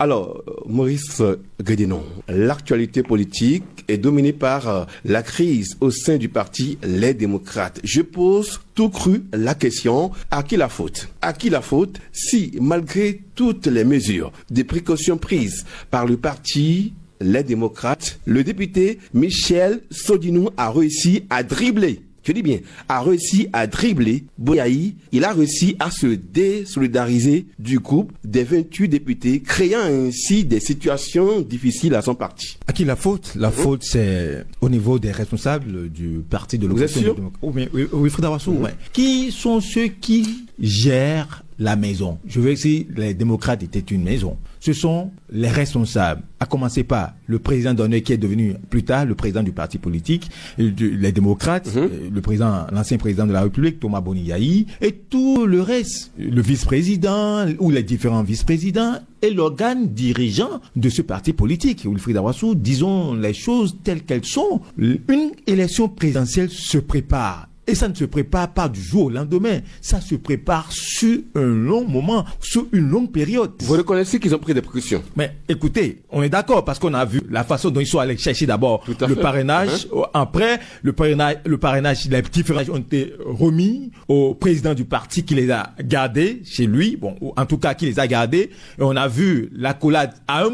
Alors, Maurice Guédénon, l'actualité politique est dominée par la crise au sein du parti Les Démocrates. Je pose tout cru la question, à qui la faute? À qui la faute si, malgré toutes les mesures de précaution prises par le parti Les Démocrates, le député Michel Sodinou a réussi à dribbler. Je dis bien, a réussi à dribbler Boyaï, il a réussi à se désolidariser du groupe des 28 députés, créant ainsi des situations difficiles à son parti. À qui la faute? La faute, c'est au niveau des responsables du parti de l'opposition. Vous êtes sûr? Oui, Frida Wassou, ouais. Qui sont ceux qui gèrent la maison? Je veux dire, si les démocrates étaient une maison, ce sont les responsables, à commencer par le président Donnet qui est devenu plus tard le président du parti politique, les démocrates, l'ancien président de la République, Thomas Boniyahi, et tout le reste, le vice-président ou les différents vice-présidents et l'organe dirigeant de ce parti politique. Wilfried Awassou, disons les choses telles qu'elles sont. Une élection présidentielle se prépare. Et ça ne se prépare pas du jour au lendemain. Ça se prépare sur un long moment, sur une longue période. Vous reconnaissez qu'ils ont pris des précautions? Mais écoutez, on est d'accord parce qu'on a vu la façon dont ils sont allés chercher d'abord le parrainage. Après, le parrainage, les différents ont été remis au président du parti qui les a gardés chez lui. Bon, en tout cas, qui les a gardés. Et on a vu l'accolade. À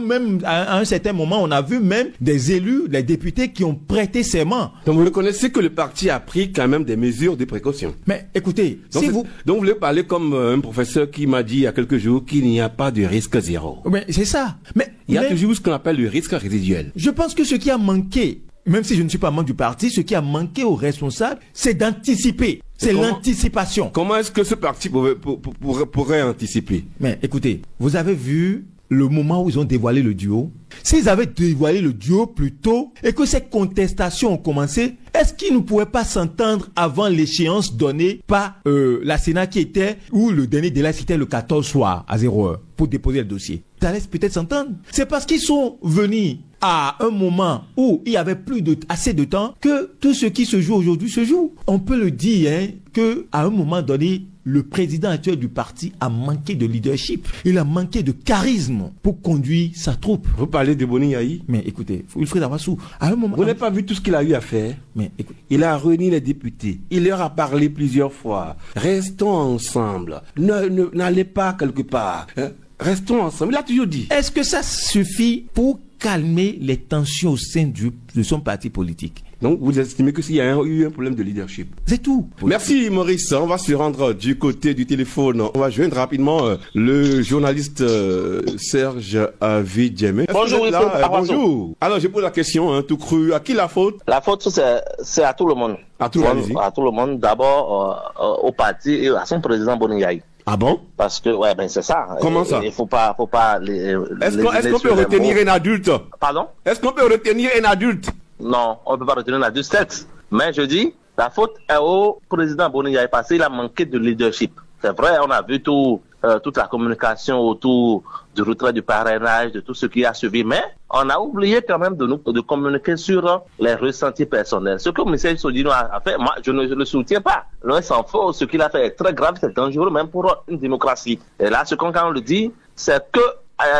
un certain moment, on a vu même des élus, des députés qui ont prêté serment. Donc vous reconnaissez que le parti a pris quand même des mesures de précaution. Mais écoutez, donc vous voulez parler comme un professeur qui m'a dit il y a quelques jours qu'il n'y a pas de risque zéro. Mais c'est ça. Mais il y a toujours ce qu'on appelle le risque résiduel. Je pense que ce qui a manqué, même si je ne suis pas membre du parti, ce qui a manqué aux responsables, c'est d'anticiper. C'est l'anticipation. Comment est-ce que ce parti pourrait anticiper? Mais écoutez, vous avez vu le moment où ils ont dévoilé le duo. S'ils avaient dévoilé le duo plus tôt et que ces contestations ont commencé, est-ce qu'ils ne pouvaient pas s'entendre avant l'échéance donnée par la Sénat qui était, où le dernier délai c'était le 14 soir à 0h pour déposer le dossier? Ça laisse peut-être s'entendre. C'est parce qu'ils sont venus à un moment où il y avait assez de temps que tout ce qui se joue aujourd'hui se joue. On peut le dire, que à un moment donné, le président actuel du parti a manqué de leadership. Il a manqué de charisme pour conduire sa troupe. Vous parlez de Boniyahi? Mais écoutez, Wilfried Awassou, à un moment... Vous n'avez pas vu tout ce qu'il a eu à faire? Mais écoutez, il a réuni les députés. Il leur a parlé plusieurs fois. Restons ensemble. N'allez pas quelque part. Restons ensemble. Il a toujours dit. Est-ce que ça suffit pour calmer les tensions au sein de son parti politique? Donc, vous estimez que s'il y a eu un problème de leadership? C'est tout. Merci, Maurice. On va se rendre du côté du téléphone. On va joindre rapidement le journaliste Serge Avidjemé. Bonjour, bonjour. Alors, je pose la question, tout cru. À qui la faute? La faute, c'est à tout le monde. À tout le monde. D'abord, au parti et à son président Boniyahi. Ah bon? Parce que, c'est ça. Comment ça? Il faut pas Est-ce qu'on peut retenir un adulte? Pardon? Est-ce qu'on peut retenir un adulte? Non, on ne peut pas retenir un adulte. Mais je dis, la faute est au président Boniyahi parce qu'il a manqué de leadership. C'est vrai, on a vu toute la communication autour du retrait du parrainage, de tout ce qui a suivi, mais on a oublié quand même de communiquer sur les ressentis personnels. Ce que Michel Sodinou a fait, moi, je ne le soutiens pas. Loin s'en faut, ce qu'il a fait est très grave, c'est dangereux même pour une démocratie. Et là, quand on le dit, c'est que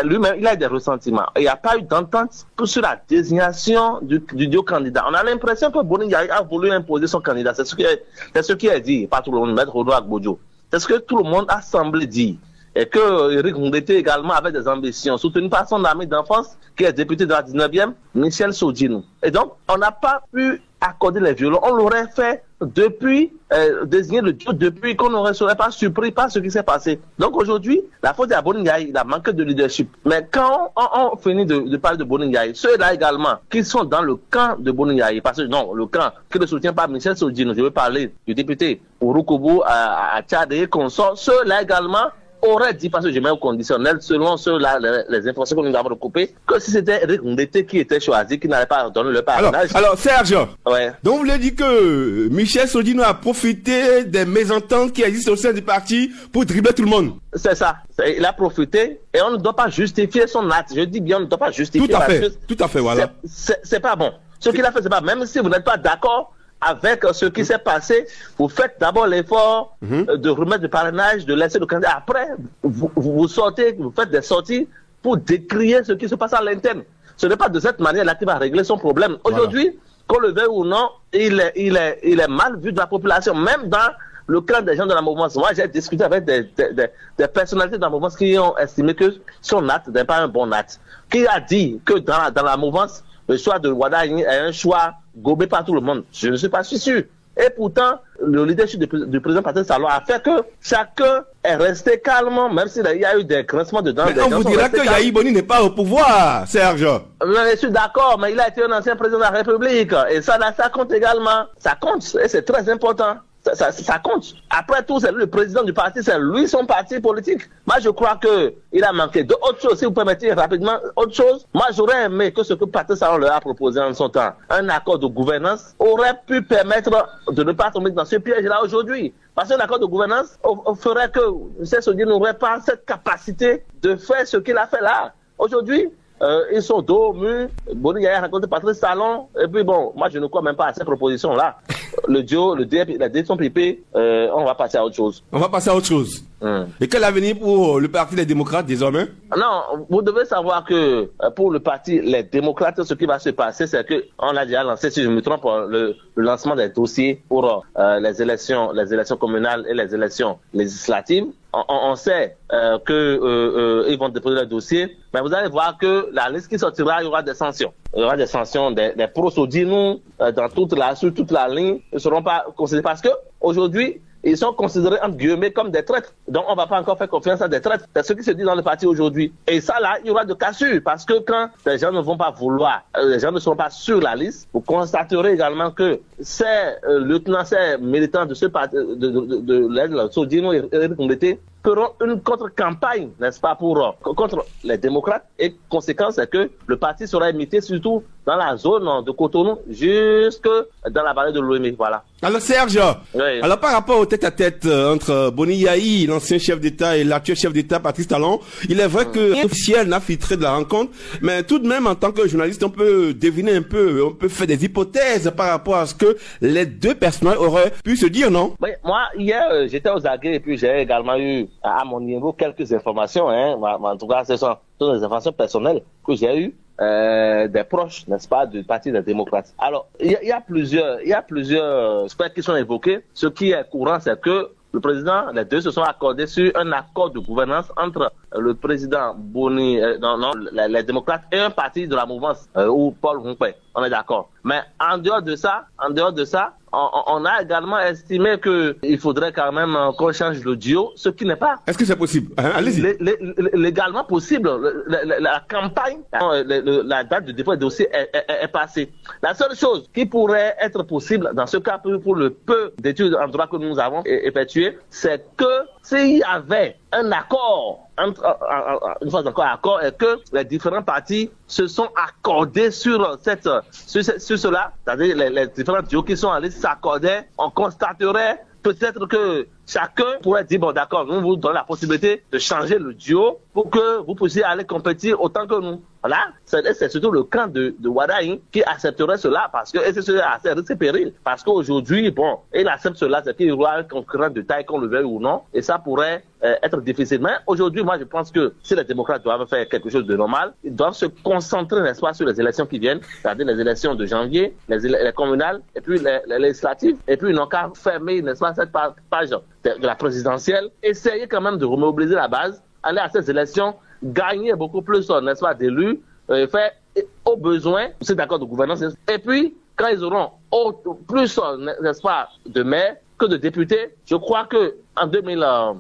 lui-même, il a des ressentiments. Il n'y a pas eu d'entente sur la désignation du duo candidat. On a l'impression que Boniyahi a voulu imposer son candidat. C'est ce qui est dit, pas tout le monde, Maître Rodolphe Agbodjo. C'est ce que tout le monde a semblé dire. Et que Eric Ngondete également avait des ambitions, soutenu par son ami d'enfance, qui est député de la 19e, Michel Sodinou. Et donc, on n'a pas pu accorder les violons. On l'aurait fait depuis, désigner le duo depuis qu'on ne serait pas surpris par ce qui s'est passé. Donc aujourd'hui, la faute est à Boniyahi, il a manqué de leadership. Mais quand on finit de parler de Boniyahi, ceux-là également qui sont dans le camp de Boniyahi, parce que non, le camp qui ne soutient pas Michel Sodinou, je veux parler du député Ouroukoubou à Tchad et consort, ceux-là également aurait dit, parce que je mets au conditionnel, selon les informations que nous avons recoupées, que si c'était Eric Ngondete qui était choisi, qui n'allait pas donner le parrainage. Alors Serge, ouais. Donc vous voulez dire que Michel Sodinou a profité des mésententes qui existent au sein du parti pour dribbler tout le monde? C'est ça. Il a profité et on ne doit pas justifier son acte. Je dis bien, on ne doit pas justifier. Tout à fait, voilà. C'est pas bon. Ce qu'il a fait, c'est pas, même si vous n'êtes pas d'accord avec ce qui s'est passé, vous faites d'abord l'effort de remettre le parrainage, de laisser le candidat. Après, vous sortez, vous faites des sorties pour décrier ce qui se passe à l'interne. Ce n'est pas de cette manière-là qu'il va régler son problème. Aujourd'hui, qu'on le veuille ou non, il est mal vu de la population, même dans le camp des gens de la mouvance. Moi, j'ai discuté avec des personnalités de la mouvance qui ont estimé que son acte n'est pas un bon acte. Qui a dit que dans la mouvance, le choix de Wada est un choix gobé par tout le monde. Je ne suis pas sûr. Et pourtant, le leadership du président Patrice Talon a fait que chacun est resté calme, même s'il y a eu des grincements dedans. Mais on vous dira que Yahi Boni n'est pas au pouvoir, Serge. Je suis d'accord, mais il a été un ancien président de la République. Et ça compte également. Ça compte, et c'est très important. Ça compte. Après tout, c'est le président du parti, c'est lui son parti politique. Moi, je crois qu'il a manqué de autre chose. Si vous permettez rapidement autre chose, moi, j'aurais aimé que ce que Patrice Talon leur a proposé en son temps, un accord de gouvernance, aurait pu permettre de ne pas tomber dans ce piège-là aujourd'hui. Parce qu'un accord de gouvernance ferait que M. Sodi n'aurait pas cette capacité de faire ce qu'il a fait là. Aujourd'hui, ils sont dos, mûrs. Boni Yaya a rencontré Patrice Talon. Et puis bon, moi je ne crois même pas à ces propositions-là. Le duo, la décision pipée, on va passer à autre chose. On va passer à autre chose. Et quel avenir pour le Parti des démocrates désormais? Non, vous devez savoir que pour le Parti les démocrates, ce qui va se passer, c'est qu'on a déjà lancé, si je me trompe, le lancement des dossiers pour les élections communales et les élections législatives. On sait qu'ils vont déposer le dossier, mais vous allez voir que la liste qui sortira, il y aura des sanctions. Il y aura des sanctions, des prosodinous sur toute la ligne ne seront pas considérés parce que aujourd'hui, ils sont considérés entre guillemets comme des traîtres. Donc on ne va pas encore faire confiance à des traîtres. C'est ce qui se dit dans le parti aujourd'hui. Et ça là, il y aura de cassures parce que quand les gens ne vont pas vouloir, les gens ne seront pas sur la liste, vous constaterez également que ces lieutenants, ces militants de ce parti, de l'aide Sodino et Eric feront une contre-campagne, n'est-ce pas, contre les démocrates. Et conséquence, c'est que le parti sera imité surtout dans la zone de Cotonou jusque dans la vallée de l'Ouémé. Voilà. Alors Serge, oui. Alors par rapport au tête-à-tête entre Boni Yahi, l'ancien chef d'État, et l'actuel chef d'État, Patrice Talon, il est vrai que l'officiel n'a filtré de la rencontre, mais tout de même, en tant que journaliste, on peut deviner un peu, on peut faire des hypothèses par rapport à ce que les deux personnages auraient pu se dire, non? Oui, moi, hier, j'étais aux aguets et puis j'ai également eu, à mon niveau, quelques informations, hein. En tout cas, ce sont toutes des informations personnelles que j'ai eues. Des proches, n'est-ce pas, du Parti des démocrates. Alors, il y a plusieurs aspects qui sont évoqués. Ce qui est courant, c'est que le président, les deux se sont accordés sur un accord de gouvernance entre le président Boni, les démocrates et un parti de la mouvance, ou Paul Rumpé. On est d'accord. Mais en dehors de ça, on a également estimé qu'il faudrait quand même qu'on change le duo, ce qui n'est pas. Est-ce que c'est possible? Allez-y. Légalement possible. La campagne, la date de dépôt des dossiers est passée. La seule chose qui pourrait être possible dans ce cas pour le peu d'études en droit que nous avons effectuées, c'est que s'il y avait un accord, une fois encore accord, et que les différents partis se sont accordés sur cela, c'est-à-dire les différents duos qui sont allés s'accorder, on constaterait peut-être que chacun pourrait dire, bon d'accord, nous vous donnons la possibilité de changer le duo pour que vous puissiez aller compétir autant que nous. Voilà, c'est surtout le camp de Wadaï qui accepterait cela parce que, et c'est assez risque et péril, parce qu'aujourd'hui, bon, il accepte cela, c'est qu'il y aura un concurrent de taille, qu'on le veuille ou non, et ça pourrait être difficile. Mais aujourd'hui, moi, je pense que si les démocrates doivent faire quelque chose de normal, ils doivent se concentrer, n'est-ce pas, sur les élections qui viennent, c'est-à-dire les élections de janvier, les communales, et puis les législatives, et puis ils n'ont qu'à fermer, n'est-ce pas, cette page de la présidentielle, essayer quand même de remobiliser la base, aller à ces élections, gagner beaucoup plus, n'est-ce pas, d'élus, faire au besoin cet accord de gouvernance. Et puis, quand ils auront plus, n'est-ce pas, de maires que de députés, je crois que en 2031,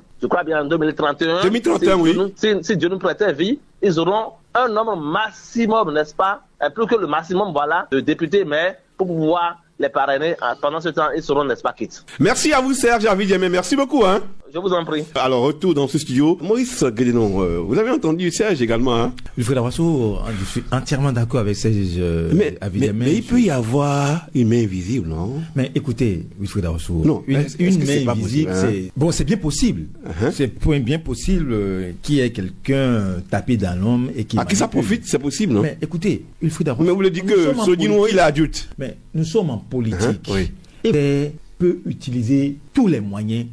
oui. Si Dieu nous prêtait vie, ils auront un nombre maximum, n'est-ce pas, plus que le maximum, voilà, de députés, mais pour pouvoir les parrainer. Pendant ce temps, ils seront, n'est-ce pas, quittes. Merci à vous, Serge Avidjemé. Merci beaucoup, hein. Je vous en prie. Alors, retour dans ce studio. Maurice Guédenon, vous avez entendu Serge également, hein? Wilfried Dawaso, je suis entièrement d'accord avec Serge Avidjemé. Mais il peut y avoir une main invisible, non? Mais écoutez, Wilfried Dawaso, non, une main invisible, c'est... Bon, c'est bien possible. C'est bien possible qu'il y ait quelqu'un tapé dans l'homme et qui... À qui ça profite, c'est possible, non? Mais écoutez, Wilfried Dawaso... Mais vous le dites que Sodino, il est adulte. Mais nous sommes en politique. Oui. Et peut utiliser tous les moyens,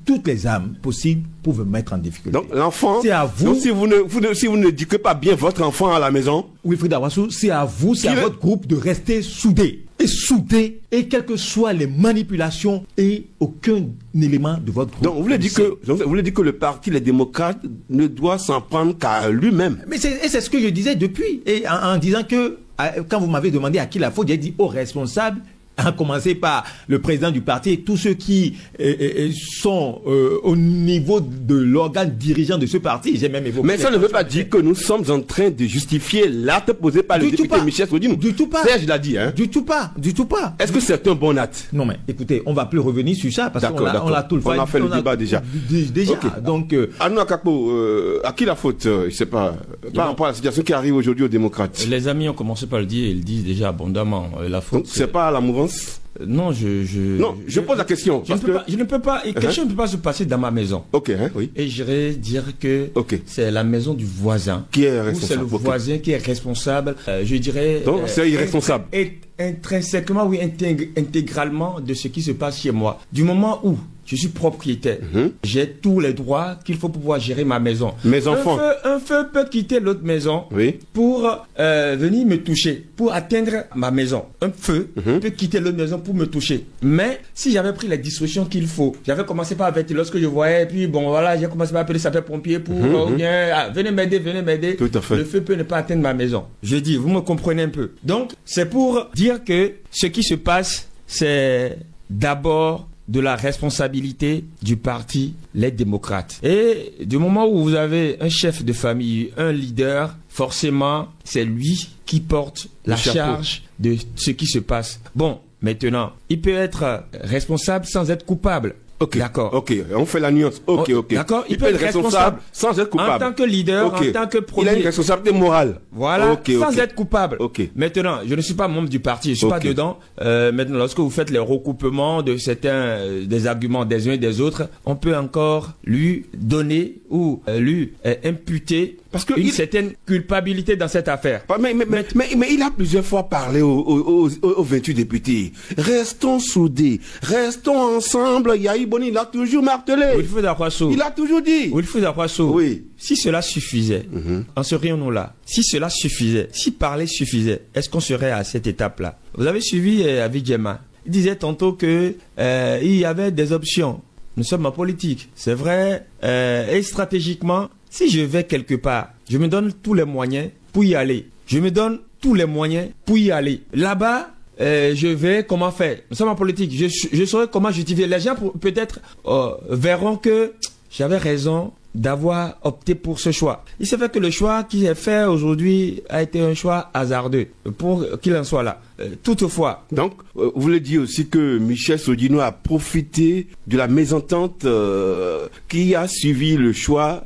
toutes les armes possibles pour vous mettre en difficulté. Donc l'enfant, c'est à vous. Donc si vous n'éduquez pas bien votre enfant à la maison, Wilfried Awassou, c'est à vous, c'est à votre groupe de rester soudés. Et quelles que soient les manipulations et aucun élément de votre groupe. Donc vous voulez dire que le parti Les Démocrates ne doit s'en prendre qu'à lui-même. Mais c'est ce que je disais depuis, et en disant que quand vous m'avez demandé à qui la faute, j'ai dit aux responsables, à commencer par le président du parti et tous ceux qui sont au niveau de l'organe dirigeant de ce parti. J'ai même évoqué. Mais ça ne veut pas dire que nous sommes en train de justifier l'acte posé par le député Michel Sodinou. Du tout pas. Serge l'a dit, hein. Du tout pas. Est-ce que c'est un bon acte? Non, mais écoutez, on va plus revenir sur ça parce qu'on a tout le fait. On a fait le débat déjà. Okay. Donc, Arnaud Akapo, à qui la faute? Je sais pas. Par rapport à la situation qui arrive aujourd'hui aux démocrates. Les amis ont commencé par le dire, ils le disent déjà abondamment. La faute. Donc, c'est pas à la mouvance? Non, je pose la question. Je ne peux pas. Quelque chose ne peut pas se passer dans ma maison. Ok, oui. Et j'irais dire que c'est la maison du voisin. Qui est responsable? Ou c'est le voisin qui est responsable. Je dirais. Donc, c'est irresponsable. Intrinsèquement, oui, intégralement de ce qui se passe chez moi. Du moment où je suis propriétaire, j'ai tous les droits qu'il faut pour pouvoir gérer ma maison. Mes enfants. Un feu peut quitter l'autre maison pour venir me toucher, pour atteindre ma maison. Un feu peut quitter l'autre maison pour me toucher. Mais si j'avais pris les dispositions qu'il faut, j'avais commencé par avertir lorsque je voyais, puis bon voilà, j'ai commencé par appeler sapeurs-pompiers pour venez m'aider. Tout à fait. Le feu peut ne pas atteindre ma maison. Je dis, vous me comprenez un peu. Donc, c'est pour dire que ce qui se passe, c'est d'abord de la responsabilité du parti Les Démocrates. Et du moment où vous avez un chef de famille, un leader, forcément, c'est lui qui porte la charge de ce qui se passe. Bon, maintenant, il peut être responsable sans être coupable. Ok, d'accord. Ok, on fait la nuance. Ok. D'accord, il peut être responsable sans être coupable. En tant que leader, en tant que premier. Il a une responsabilité morale. Voilà, sans être coupable. Ok. Maintenant, je ne suis pas membre du parti, je suis pas dedans. Maintenant, lorsque vous faites les recoupements de certains des arguments des uns et des autres, on peut encore lui donner ou lui imputer parce que une certaine culpabilité dans cette affaire. Mais il a plusieurs fois parlé aux 28 députés. Restons soudés, restons ensemble. Yahi Boni, il a toujours martelé. Il a toujours dit. Oui. Si cela suffisait, en serions-nous là? Si cela suffisait, si parler suffisait, est-ce qu'on serait à cette étape-là? Vous avez suivi Abidjema. Il disait tantôt que il y avait des options. Nous sommes en politique, c'est vrai. Et stratégiquement, si je vais quelque part, je me donne tous les moyens pour y aller. Là-bas, je vais comment faire? Nous sommes en politique. Je saurai comment justifier. Les gens peut-être verront que j'avais raison d'avoir opté pour ce choix. Il s'est fait que le choix qui est fait aujourd'hui a été un choix hasardeux pour qu'il en soit là. Toutefois. Donc, vous voulez dire aussi que Michel Sodinou a profité de la mésentente qui a suivi le choix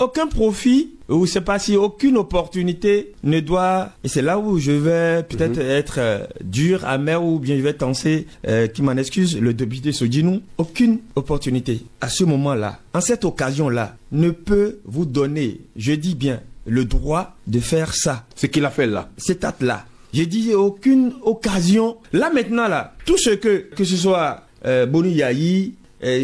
aucun profit, ou c'est pas si aucune opportunité ne doit, et c'est là où je vais peut-être être dur, amer, ou bien je vais tenser, qui m'en excuse, le député Sodinou. Aucune opportunité, à ce moment-là, en cette occasion-là, ne peut vous donner, je dis bien, le droit de faire ça. Ce qu'il a fait là. Cet acte-là. J'ai dit aucune occasion. Là maintenant, là, tout ce que ce soit Boni Yahi,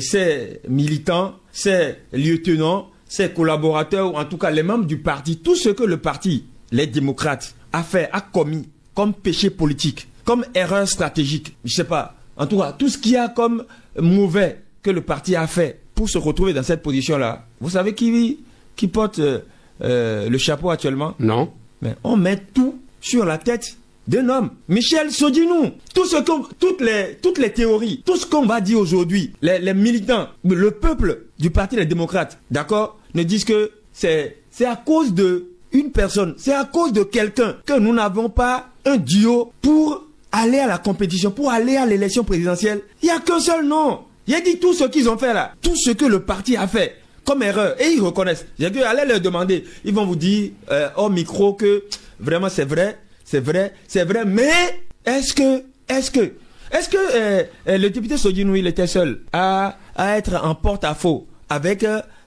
ses militants, ses lieutenants, ses collaborateurs, ou en tout cas les membres du parti, tout ce que le parti, les démocrates, a commis comme péché politique, comme erreur stratégique, je sais pas, en tout cas, tout ce qu'il y a comme mauvais que le parti a fait pour se retrouver dans cette position-là. Vous savez qui porte le chapeau actuellement? Non. Mais on met tout sur la tête d'un homme, Michel Sodinou. Toutes les théories, tout ce qu'on va dire aujourd'hui, les militants, le peuple du parti des démocrates, d'accord, ne disent que c'est à cause de une personne, c'est à cause de quelqu'un que nous n'avons pas un duo pour aller à la compétition, pour aller à l'élection présidentielle. Il n'y a qu'un seul nom. Il a dit tout ce qu'ils ont fait là, tout ce que le parti a fait comme erreur, et ils reconnaissent. J'ai dit, allez leur demander, ils vont vous dire au micro que vraiment c'est vrai, mais est-ce que le député Sodinou, il était seul à être en porte-à-faux avec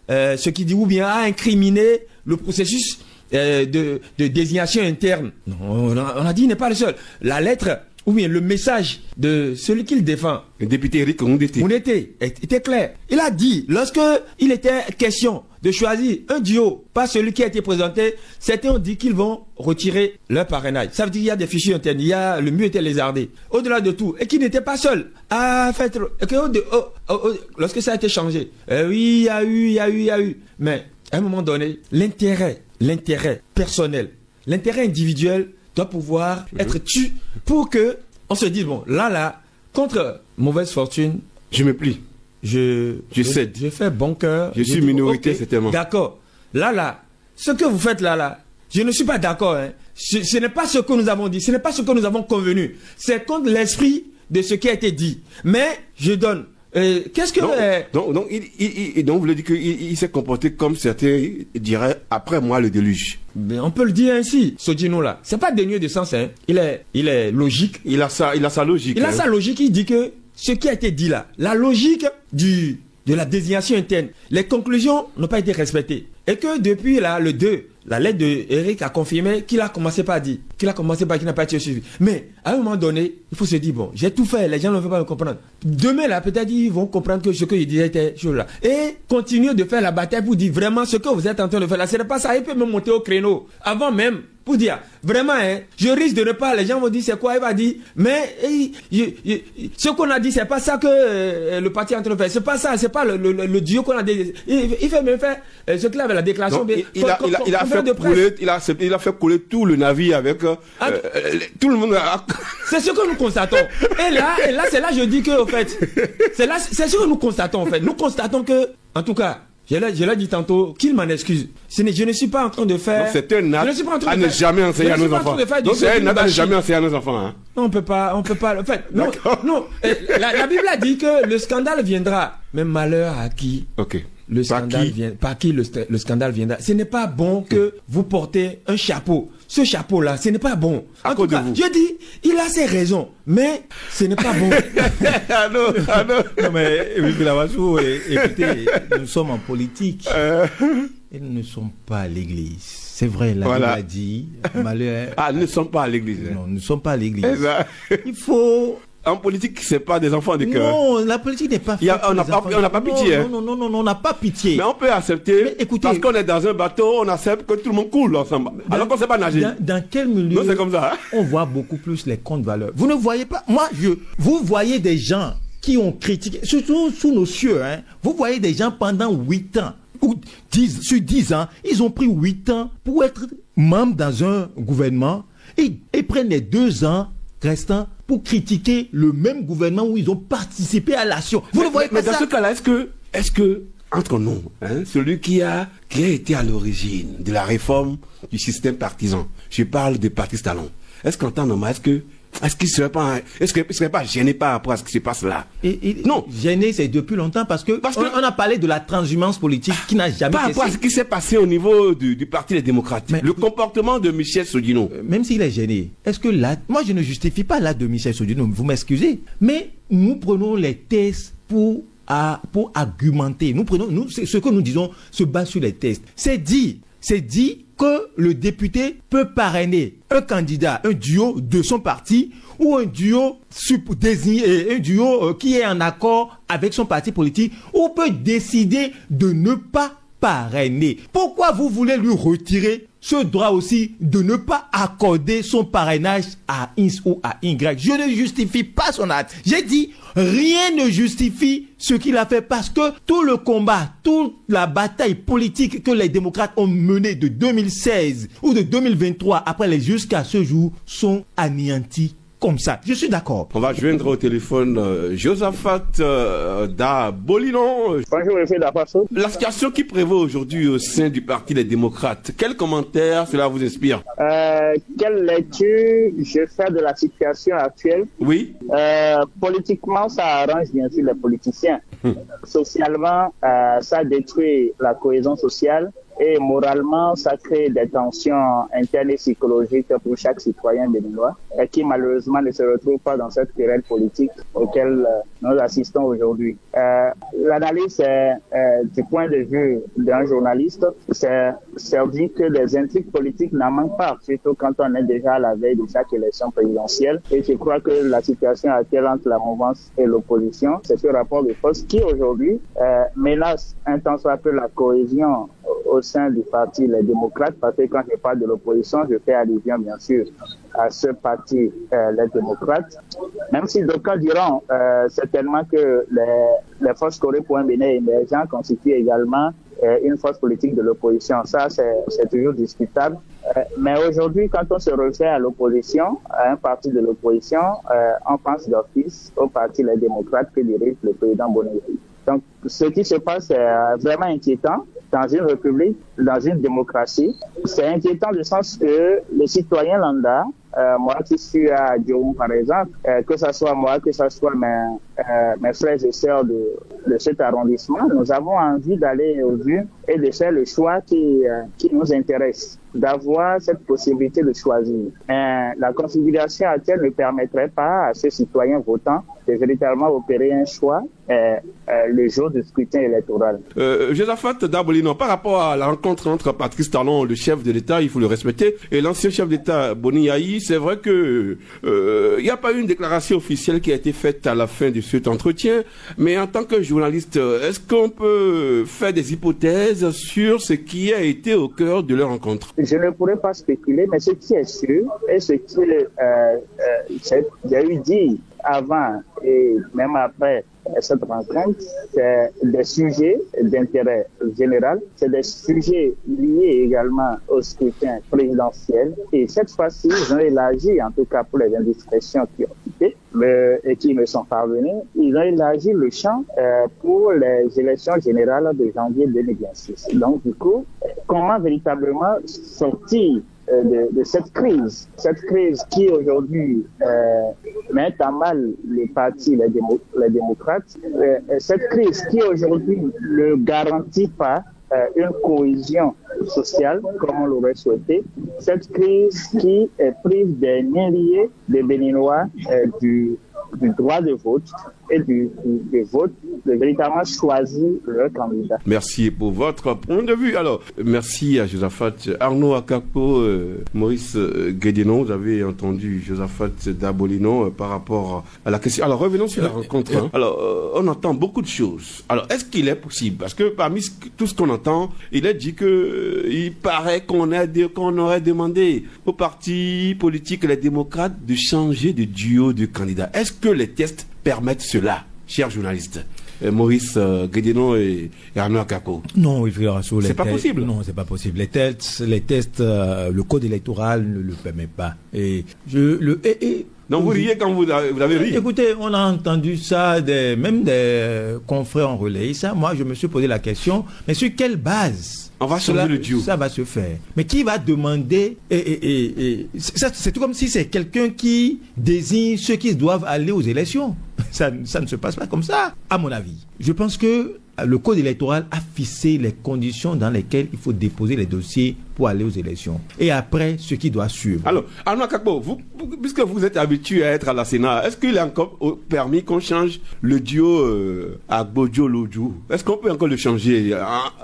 ce qu'il dit, ou bien à incriminer le processus de désignation interne? Non, on a dit, il n'est pas le seul. La lettre ou bien le message de celui qu'il défend, Le député Eric Moundete. Moundete, était clair. Il a dit, lorsque il était question de choisir un duo, pas celui qui a été présenté, certains ont dit qu'ils vont retirer leur parrainage. Ça veut dire qu'il y a des fichiers internes, le mur était lézardé. Au-delà de tout, et qu'il n'était pas seul à faire... lorsque ça a été changé, oui, il y a eu. Mais à un moment donné, l'intérêt personnel, l'intérêt individuel doit pouvoir être tué pour que on se dise, bon, là, contre mauvaise fortune, Je me plie. je cède. je fais bon cœur. Je suis dis, minorité, ok, certainement. D'accord. Là, ce que vous faites là, je ne suis pas d'accord. Hein. Ce n'est pas ce que nous avons dit, ce n'est pas ce que nous avons convenu. C'est contre l'esprit de ce qui a été dit. Mais je donne. Qu'est-ce que... Donc, vous voulez dire qu'il s'est comporté comme certains diraient après moi le déluge. Mais on peut le dire ainsi, Sodino là. C'est pas dénué de sens, hein. Il est logique. Il a sa logique. Il a sa logique, il dit que ce qui a été dit là, la logique de la désignation interne, les conclusions n'ont pas été respectées. Et que depuis là, le 2, la lettre de Eric a confirmé qu'il a commencé par dire, qu'il n'a pas été suivi. Mais à un moment donné, il faut se dire, bon, j'ai tout fait, les gens ne veulent pas me comprendre. Demain là, peut-être ils vont comprendre que ce que je disais était chose là. Et continuer de faire la bataille pour dire vraiment ce que vous êtes en train de faire là, ce n'est pas ça, il peut me monter au créneau. Avant même, pour dire, vraiment, hein, je risque de ne pas, les gens vont dire c'est quoi, il va dire, mais ce qu'on a dit, c'est pas ça que le parti est en train de faire, c'est pas ça, c'est pas le duo qu'on a dit. Il fait même faire ce qu'il avait la déclaration. Donc, il a fait couler tout le navire avec tout le monde. C'est ce que nous constatons. Et là, c'est là je dis que, en fait, c'est ce que nous constatons, en fait. Nous constatons que, en tout cas, je l'ai dit tantôt, qu'il m'en excuse. Je ne suis pas en train de faire... C'est un acte à ne jamais enseigner à nos enfants. Donc c'est un acte à ne jamais enseigner à nos enfants. Hein. Non, on peut pas. En fait, non. La Bible a dit que le scandale viendra. Mais malheur à qui? Ok. Le scandale vient, par qui le scandale viendra. Ce n'est pas bon que vous portez un chapeau. Ce chapeau-là, ce n'est pas bon. En tout cas, je dis, il a ses raisons, mais ce n'est pas bon. Non, mais écoutez, nous sommes en politique. Et nous ne sommes pas à l'église. C'est vrai, la Bible a dit. Nous ne sommes pas à l'église. Non, nous ne sommes pas à l'église. Il faut... En politique, c'est pas des enfants de cœur. Non, la politique n'est pas faite. On n'a pas pitié. Non, on n'a pas pitié. Mais on peut accepter, écoutez, parce qu'on est dans un bateau, on accepte que tout le monde coule ensemble. Alors qu'on ne sait pas nager. Dans quel milieu c'est comme ça, hein? On voit beaucoup plus les comptes valeurs. Vous ne voyez pas, vous voyez des gens qui ont critiqué, surtout sous nos cieux, hein, vous voyez des gens pendant 8 ans, ou 10 ans, ils ont pris 8 ans pour être membres dans un gouvernement et prennent les 2 ans restants pour critiquer le même gouvernement où ils ont participé à l'action. Vous ne voyez pas ça? Mais dans ce cas-là, est-ce que entre nous, hein, celui qui a été à l'origine de la réforme du système partisan, je parle des partis talons, est-ce qu'en temps normal, est-ce qu'il serait pas gêné par rapport à ce qui se passe là? Non. Gêné, c'est depuis longtemps parce que on a parlé de la transhumance politique qui n'a jamais par rapport à ce qui s'est passé au niveau du Parti des démocrates. Le comportement de Michel Sodino. Même s'il est gêné, est-ce que là, moi je ne justifie pas l'acte de Michel Sodino, vous m'excusez, mais nous prenons les tests pour argumenter. Ce que nous disons se base sur les tests. C'est dit que le député peut parrainer un candidat, un duo de son parti ou un duo désigné, un duo qui est en accord avec son parti politique, ou peut décider de ne pas parrainer. Pourquoi vous voulez lui retirer ce droit aussi de ne pas accorder son parrainage à X ou à Y? Je ne justifie pas son acte. J'ai dit, rien ne justifie ce qu'il a fait parce que tout le combat, toute la bataille politique que les démocrates ont menée de 2016 ou de 2023 jusqu'à ce jour sont anéantis. Comme ça, je suis d'accord. On va joindre au téléphone Josaphat da Bolinon. Bonjour, monsieur Dafaso. La situation qui prévaut aujourd'hui au sein du Parti des démocrates, quel commentaire cela vous inspire? Quelle lecture je fais de la situation actuelle? Oui. Politiquement, ça arrange bien sûr les politiciens. Socialement, ça détruit la cohésion sociale. et moralement, ça crée des tensions internes et psychologiques pour chaque citoyen béninois et qui malheureusement ne se retrouve pas dans cette querelle politique auquel nous assistons aujourd'hui. L'analyse du point de vue d'un journaliste, c'est dire que les intrigues politiques n'en manquent pas, surtout quand on est déjà à la veille de chaque élection présidentielle. Et je crois que la situation actuelle entre la mouvance et l'opposition, c'est ce rapport de force qui aujourd'hui menace un tant soit peu la cohésion au sein du parti Les Démocrates, parce que quand je parle de l'opposition, je fais allusion bien sûr à ce parti Les Démocrates, même si d'aucuns diront certainement que les forces Corée pour un Bénin émergent constituent également une force politique de l'opposition. Ça, c'est toujours discutable. Mais aujourd'hui, quand on se réfère à l'opposition, à un parti de l'opposition, on pense d'office au parti Les Démocrates que dirige le président Boni Yayi. Donc, ce qui se passe est vraiment inquiétant dans une république, dans une démocratie. C'est inquiétant du sens que les citoyens lambda, moi qui suis à Dioum par exemple, que ce soit moi, que ce soit mes frères et sœurs de cet arrondissement, nous avons envie d'aller aux urnes et de faire le choix qui nous intéresse, d'avoir cette possibilité de choisir. La configuration actuelle ne permettrait pas à ces citoyens votants de véritablement opérer un choix le jour du scrutin électoral. Josaphat Dabolino, par rapport à la rencontre entre Patrice Talon, le chef de l'État, il faut le respecter, et l'ancien chef d'État Boni Yayi, c'est vrai que il n'y a pas eu une déclaration officielle qui a été faite à la fin de cet entretien, mais en tant que journaliste, est-ce qu'on peut faire des hypothèses sur ce qui a été au cœur de leur rencontre? Je ne pourrais pas spéculer, mais ce qui est sûr, et ce qui j'ai eu dit avant et même après cette rencontre, c'est des sujets d'intérêt général, c'est des sujets liés également au scrutin présidentiel. Et cette fois-ci, ils ont élargi, en tout cas pour les indiscrétions qui ont été et qui me sont parvenues, ils ont élargi le champ pour les élections générales de janvier 2026. Donc du coup, comment véritablement sortir de cette crise qui aujourd'hui met à mal les partis, les démocrates, cette crise qui aujourd'hui ne garantit pas une cohésion sociale comme on l'aurait souhaité, cette crise qui prive des milliers de Béninois du droit de vote et du vote, de véritablement choisir leur candidat. Merci pour votre point de vue. Alors, merci à Josaphat. Arnaud Akako, Maurice Guédinon, vous avez entendu Josaphat Dabolino par rapport à la question. Alors, revenons sur la rencontre. Hein. Alors, on entend beaucoup de choses. Alors, est-ce qu'il est possible, parce que parmi tout ce qu'on entend, il est dit que il paraît qu'on aurait demandé aux partis politiques, les démocrates, de changer de duo de candidats. Est-ce que les tests permettent cela, chers journalistes? Maurice Guédinon et Arnaud Akako. Non, il faut rassurer. C'est pas possible. Non, c'est pas possible. Les tests, le code électoral ne le permet pas. Donc vous riez quand vous avez ri. Écoutez, on a entendu ça, même des confrères en relais. Ça, moi, je me suis posé la question, mais sur quelle base on va changer le duo? Ça va se faire. Mais qui va demander c'est tout comme si c'est quelqu'un qui désigne ceux qui doivent aller aux élections. Ça ne se passe pas comme ça, à mon avis. Je pense que le code électoral a fixé les conditions dans lesquelles il faut déposer les dossiers pour aller aux élections. Et après, ce qui doit suivre. Alors, Arnaud Akako, puisque vous êtes habitué à être à la Sénat, est-ce qu'il est encore permis qu'on change le duo Agbo-Diolodju? Est-ce qu'on peut encore le changer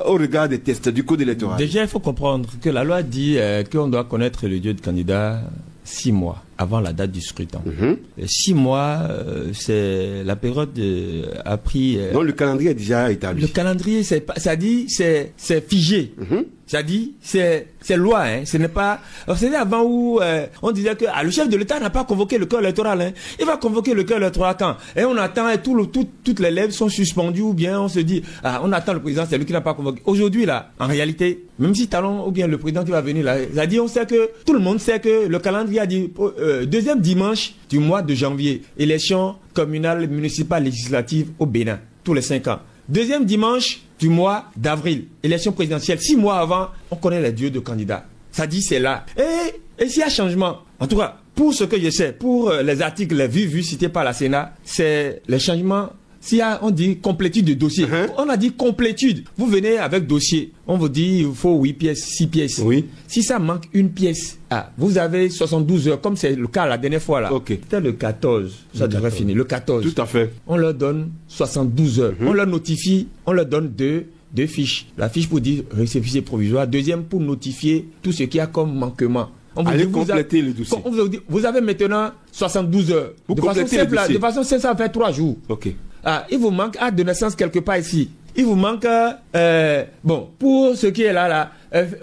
au regard des tests du code électoral? Déjà, il faut comprendre que la loi dit qu'on doit connaître le duo de candidat 6 mois avant la date du scrutin. 6 mois, c'est la période a pris... Donc le calendrier est déjà établi. Le calendrier, c'est figé. Ça dit, c'est loi, hein. Ce n'est pas... Alors, c'est avant où on disait que le chef de l'État n'a pas convoqué le corps électoral. Hein. Il va convoquer le corps électoral quand? Et on attend, et toutes les lèvres sont suspendues, ou bien on se dit, on attend le président, c'est lui qui n'a pas convoqué. Aujourd'hui, là, en réalité, même si Talon, ou bien le président qui va venir là, ça dit, on sait que, tout le monde sait que le calendrier a dit, deuxième dimanche du mois de janvier, élection communale, municipale, législative au Bénin, tous les 5 ans. Deuxième dimanche du mois d'avril, élection présidentielle. 6 mois avant, on connaît les dieux de candidats. Ça dit, c'est là. Et s'il y a changement, en tout cas, pour ce que je sais, pour les articles, les vues cités par la Sénat, c'est les changements on dit complétude de dossier. On a dit complétude. Vous venez avec dossier. On vous dit, il faut 8 pièces, 6 pièces. Oui. Si ça manque une pièce, vous avez 72 heures, comme c'est le cas la dernière fois là. Ok. C'était le 14, ça devrait finir. Le 14. Tout à fait. On leur donne 72 heures. On leur notifie, on leur donne deux fiches. La fiche pour dire récépissé provisoire. Deuxième pour notifier tout ce qu'il y a comme manquement. On vous Allez dit, compléter le dossier. On vous dit, vous avez maintenant 72 heures. Vous de façon complétez le simple, dossier. de façon simple, ça fait 3 jours. Ok. Il vous manque acte de naissance quelque part ici. Il vous manque, pour ce qui est là,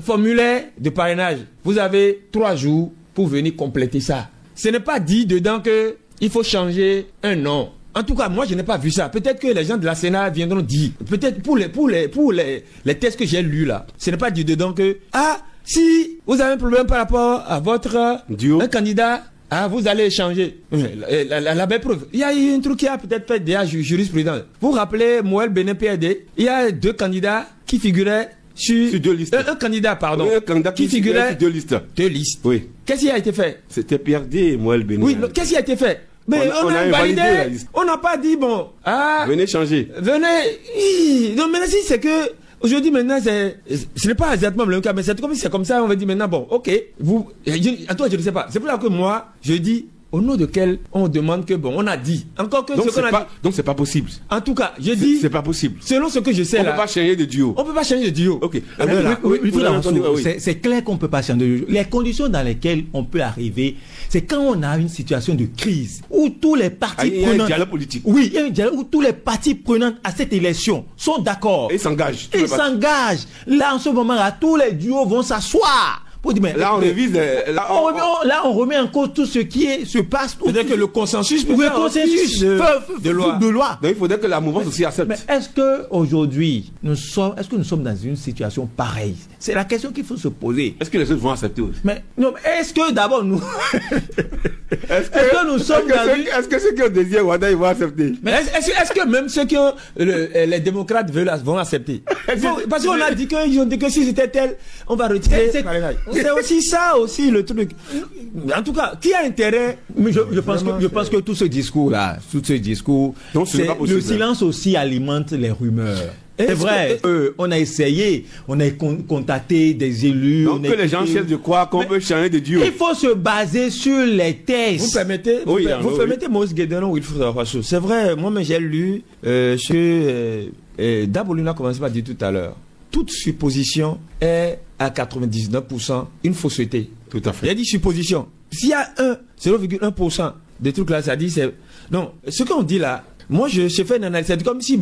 formulaire de parrainage. Vous avez 3 jours pour venir compléter ça. Ce n'est pas dit dedans que il faut changer un nom. En tout cas, moi, je n'ai pas vu ça. Peut-être que les gens de la Sénat viendront dire. Peut-être pour les tests que j'ai lus là, ce n'est pas dit dedans que si vous avez un problème par rapport à votre un candidat, vous allez échanger. La belle preuve. Il y a eu un truc qui a peut-être fait déjà jurisprudence. Vous vous rappelez Moël Bénin PRD, il y a 2 candidats qui figuraient sur 2 listes. Un candidat, pardon. Oui, un candidat qui figurait sur 2 listes. 2 listes. Oui. Qu'est-ce qui a été fait? C'était PRD et Moël Bénin. Oui, qu'est-ce qui a été fait? Mais on a validé la liste. On n'a pas dit venez changer. Venez. Donc maintenant si c'est que aujourd'hui maintenant ce n'est pas exactement le même cas, mais c'est comme si c'est comme ça, on va dire maintenant ok, en toi je ne sais pas. C'est pour ça que moi je dis au nom de quel on demande que on a dit. Encore que donc ce qu'on a dit. Donc c'est pas possible. En tout cas, je dis c'est pas possible. Selon ce que je sais on peut pas changer de duo. On peut pas changer de duo. OK. C'est clair qu'on peut pas changer de duo. Les conditions dans lesquelles on peut arriver, c'est quand on a une situation de crise où tous les partis prenants, il y a un dialogue politique. Oui, il y a un dialogue où tous les partis prenants à cette élection sont d'accord. Et s'engagent. Ils s'engagent. Là en ce moment-là, tous les duos vont s'asseoir. Là, on révise. Là, on remet en cause tout ce qui se passe. Peut-être que le consensus peut faire de loi. Donc, il faudrait que la mouvance aussi accepte. Mais est-ce que aujourd'hui, nous sommes dans une situation pareille? C'est la question qu'il faut se poser. Est-ce que les autres vont accepter aussi? Mais non, est-ce que d'abord nous, est-ce que nous sommes est-ce que ceux qui ont désiré Ouada, ils vont accepter? Mais est-ce que même ceux qui ont les démocrates vont accepter? Parce qu'on a dit qu'ils ont dit que si c'était tel, on va retirer. C'est aussi ça aussi le truc. En tout cas, qui a intérêt? Mais je pense que tout ce discours là, le silence aussi alimente les rumeurs. C'est vrai, on a essayé, on a contacté des élus. Donc que les gens cherchent de croire qu'on peut changer de duo. Il faut se baser sur les tests. Vous permettez, Moïse Guédon, il faut savoir chose. C'est vrai, moi-même j'ai lu ce Dabolina commençait à dire tout à l'heure. Toute supposition est à 99% une fausseté. Tout à fait. Il a dit supposition. S'il y a 0,1% de trucs là, ça dit c'est... Non, ce qu'on dit là, moi je fais une analyse. C'est comme si,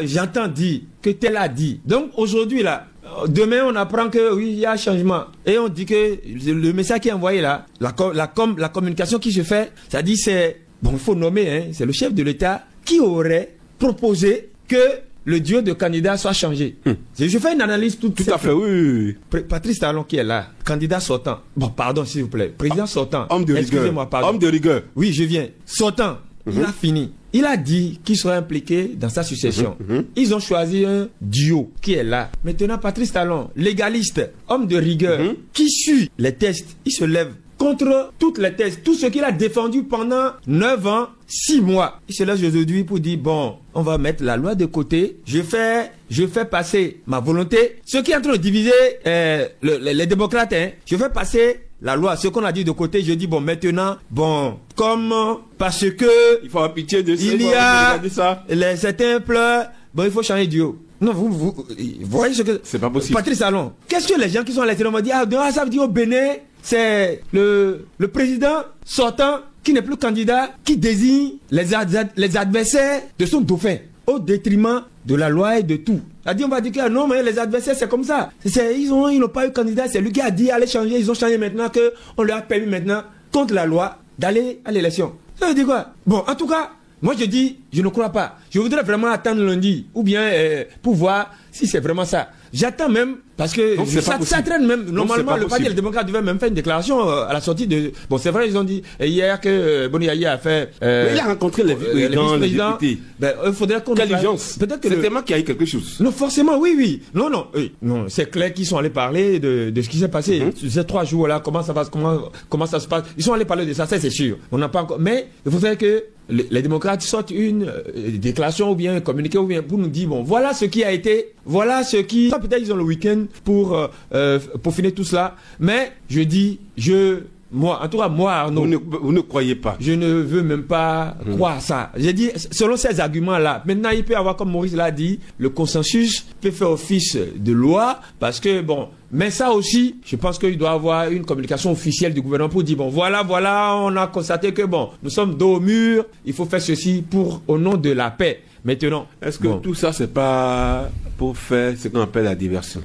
j'entends dire que tel a dit. Donc aujourd'hui là, demain on apprend que oui, il y a un changement. Et on dit que le message qui est envoyé là, la communication qui se fait, ça dit c'est... il faut nommer, c'est le chef de l'État qui aurait proposé que le duo de candidats soit changé. Je fais une analyse tout à fait, oui. Patrice Talon qui est là, candidat sortant. Pardon s'il vous plaît. Président sortant. Homme de rigueur. Excusez-moi, pardon. Homme de rigueur. Oui, je viens. Sortant. Il a fini. Il a dit qu'il serait impliqué dans sa succession. Ils ont choisi un duo qui est là. Maintenant, Patrice Talon, légaliste, homme de rigueur, qui suit les tests, il se lève contre toutes les thèses, tout ce qu'il a défendu pendant 9 ans, 6 mois. Il se lève aujourd'hui pour dire, on va mettre la loi de côté, je fais passer ma volonté. Ce qui est en train de diviser les démocrates, je fais passer la loi, ce qu'on a dit de côté, je dis, maintenant, parce que il faut avoir pitié de ça, il y a certains pleurent, il faut changer de duo. Non, vous voyez ce que... C'est pas possible. Patrice Talon, qu'est-ce que les gens qui sont à l'extérieur vont dire? Ça veut dire au Bénin, c'est le président sortant qui n'est plus candidat, qui désigne les adversaires de son dauphin au détriment de la loi et de tout. On va dire que non, mais les adversaires c'est comme ça. Ils n'ont pas eu candidat, c'est lui qui a dit allez changer, ils ont changé maintenant qu'on leur a permis maintenant contre la loi d'aller à l'élection. Ça veut dire quoi? En tout cas, moi je dis, je ne crois pas. Je voudrais vraiment attendre lundi ou bien pour voir si c'est vraiment ça. J'attends même parce que ça traîne même. Normalement, le Parti des démocrates devait même faire une déclaration à la sortie de... c'est vrai, ils ont dit hier que Boni a fait... il a rencontré les vice-présidents. Il faudrait qu'on... Quelle urgence? Peut-être que c'est tellement qu'il y a eu quelque chose. Non, forcément, oui. Non, c'est clair qu'ils sont allés parler de ce qui s'est passé. Ces 3 jours-là, comment ça se passe? Ils sont allés parler de ça, c'est sûr. On n'a pas encore... Mais il faudrait que les démocrates sortent une déclaration ou bien un communiqué ou bien pour nous dire, bon, voilà ce qui a été, voilà ce qui... Peut-être ils ont le week-end pour finir tout cela, mais je dis, moi, en tout cas, moi, Arnaud... Vous ne croyez pas? Je ne veux même pas croire ça. J'ai dit, selon ces arguments-là, maintenant, il peut y avoir, comme Maurice l'a dit, le consensus peut faire office de loi, parce que, bon... Mais ça aussi, je pense qu'il doit y avoir une communication officielle du gouvernement pour dire, bon, voilà, on a constaté que, bon, nous sommes dos au mur, il faut faire ceci au nom de la paix. Maintenant... Est-ce que tout ça, c'est pas pour faire ce qu'on appelle la diversion?